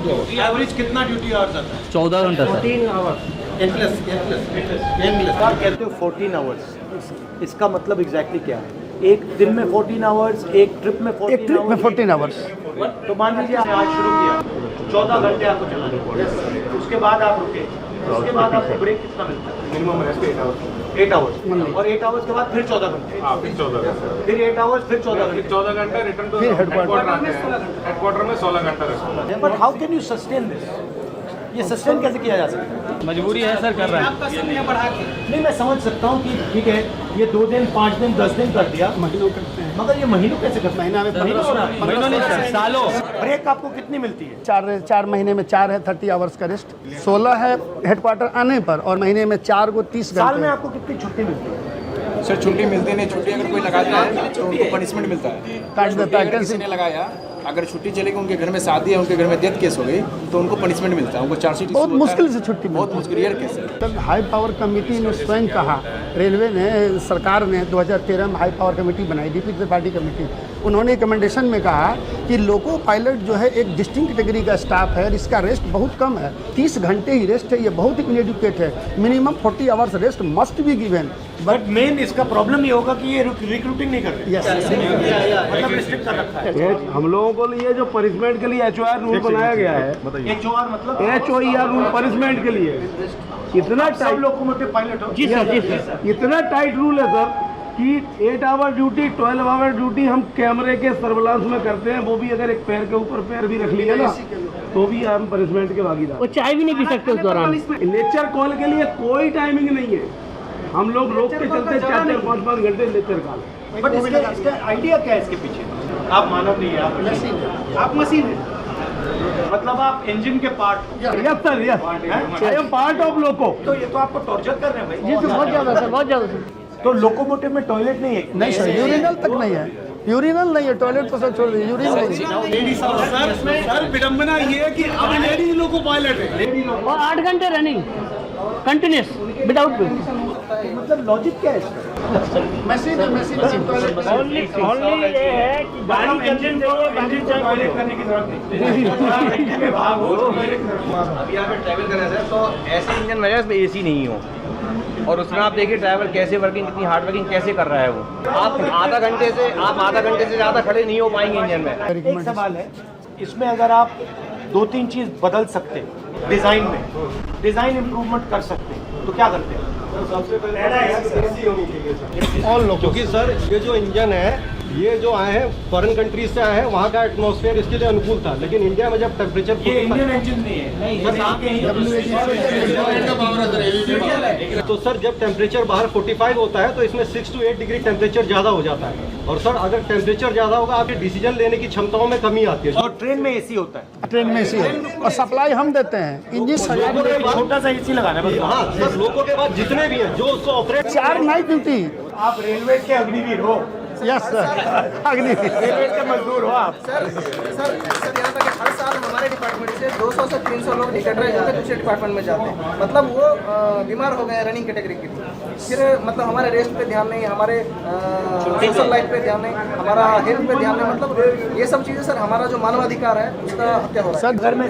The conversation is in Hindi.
एवरेज कितना ड्यूटी आवर्स आता है? 14 घंटा सर। 14 आवर्स आप कहते हो 14 आवर्स, इसका मतलब एग्जैक्टली क्या है? एक दिन में 14 आवर्स, एक ट्रिप में 14 आवर्स। तो मान लीजिए आपने आज शुरू किया, 14 घंटे आपको चलाना, उसके बाद आप रुके, उसके बाद आपको ब्रेक कितना मिलता है? मिनिमम रेस्ट 8 आवर्स, और 8 आवर्स के बाद फिर 14 घंटे, फिर 8 आवर्स, फिर 14 घंटे, 14 घंटे रिटर्न टू हेडक्वार्टर में 16 घंटा rest. But how can you sustain this? ये सस्टेन कैसे किया जा सकता है? मजबूरी है सर, कर रहे हैं। नहीं, मैं समझ सकता हूँ कि ठीक है, ये 2 दिन, 5 दिन, 10 दिन कर दिया, महीनों करते हैं, मगर ये महीनों कैसे करते हैं? महीनों नहीं सर, सालों। ब्रेक आपको कितनी मिलती है? 4 महीने में 4 है 30 आवर्स का रेस्ट, 16 है हेडक्वार्टर आने पर, और महीने में 4 को 30 साल में घंटे। आपको कितनी छुट्टी मिलती है? सर छुट्टी मिलती नहीं, छुट्टी अगर कोई लगाता है तो उनको पनिशमेंट मिलता है। काट देता है, अगर किसी ने लगाया, अगर छुट्टी चलेगी, उनके घर में शादी है, उनके घर में डेथ केस हो गई, तो उनको पनिशमेंट मिलता है, उनको चार्जशीट बहुत मुश्किल से छुट्टी बहुत मिलती मुश्किल, रेयर केस है। है। हाई पावर कमेटी ने स्वयं कहा, रेलवे ने, सरकार ने 2013 में हाई पावर कमेटी बनाई, डीपी त्रिपाठी कमेटी, उन्होंने रिकमेंडेशन में कहा कि लोको पायलट जो है एक डिस्टिंक्ट कैटेगरी का स्टाफ है और इसका रेस्ट बहुत कम है, 30 घंटे ही रेस्ट है, ये बहुत ही इनएडुकेट है, minimum 40 hours rest must be given. But main इसका प्रॉब्लम ये होगा कि ये रिक्रूटिंग नहीं कर रहे, यस, मतलब रिस्ट्रिक्ट कर रखा है। हम लोगों को लिए जो पनिशमेंट के लिए HOR रूल बनाया गया है, HOR मतलब HOR रूल पनिशमेंट के लिए इतना सब लोकोमोटिव पायलट हो। जी सर, इतना टाइट रूल है सर कि 8 आवर ड्यूटी, 12 आवर ड्यूटी हम कैमरे के सर्विलांस में करते हैं, वो भी अगर एक पैर के ऊपर पैर भी रख लिया ना तो भी हम पनिशमेंट के भागीदार। वो चाय भी नहीं पी सकते उस दौरान। लेक्चर कॉल के लिए कोई टाइमिंग नहीं है, हम लोग रोक के चलते 4-4, 5-5 घंटे लेक्चर कॉल। बट इसका आइडिया क्या है इसके पीछे? आप मानव नहीं है, आप मशीन है, आप मशीन है, मतलब आप इंजन के part. Yes sir, yes, I am part of loco. तो ये तो आपको टॉर्चर कर रहे हैं भाई। बहुत ज्यादा सर, बहुत ज्यादा सर। तो लोकोमोटिव में टॉयलेट नहीं है? नहीं सर, यूरिनल तक नहीं है, यूरिनल नहीं है, टॉयलेट तो सर छोड़ दीजिए, यूरिनल नहीं है। सर विडम्बना ये है कि अब लेडीज लोको पायलट है और 8 घंटे रनिंग कंटिन्यूस विदाउट ब्रेक। मतलब लॉजिक क्या है इसका? मशीन है, मशीन ओनली ये है कि गाड़ी इंजन टॉयलेट करने की जरूरत नहीं। अभी यहाँ पे ट्रैवल कर रहे हैं सर, तो ऐसे इंजन में इसमें AC नहीं हो, और उसमें आप देखिए ड्राइवर कैसे वर्किंग, कितनी हार्ड वर्किंग कैसे कर रहा है वो। आप आधा घंटे से ज़्यादा खड़े नहीं हो पाएंगे इंजन में। एक सवाल है, इसमें अगर आप 2-3 चीज बदल सकते हैं डिजाइन में, डिजाइन इंप्रूवमेंट कर सकते हैं, तो क्या करते हैं? सबसे पहले ऑल लोग, क्योंकि सर ये जो इंजन है, ये जो आए हैं फॉरेन कंट्रीज से आए हैं, वहाँ का एटमॉस्फेयर इसके लिए अनुकूल था, लेकिन इंडिया में जब टेम्परेचर ये इंडियन इंजन नहीं है, तो सर जब टेम्परेचर बाहर 45 होता है तो इसमें 6 to 8 डिग्री टेम्परेचर ज़्यादा हो जाता है, और सर अगर टेम्परेचर ज़्यादा होगा आपके डिसीजन लेने की क्षमताओं में कमी आती है। और ट्रेन में AC होता है, ट्रेन में इसी है, और सप्लाई हम देते हैं, इंजन छोटा सा AC लगाना है बस। हाँ सर, लोगों के बाद जितने भी हैं जो उसको ऑपरेट 4 नाइट ड्यूटी। आप रेलवे के अग्निवीर हो, यस सर, अग्नि रेलवे के मजदूर हो आप। सर यहाँ तक हर साल हमारे डिपार्टमेंट से 200 से 300 लोग निकट रहे होते हैं, दूसरे डिपार्टमेंट में जाते हैं, मतलब वो बीमार हो गए रनिंग कैटेगरी के लिए, फिर मतलब हमारे रेस्ट पे ध्यान नहीं, हमारे सोशल लाइफ पे ध्यान नहीं, हमारा हेल्थ पे ध्यान नहीं, मतलब ये सब चीज़ें सर हमारा जो मानवाधिकार है उसका हत्या हो रहा है। सर घर में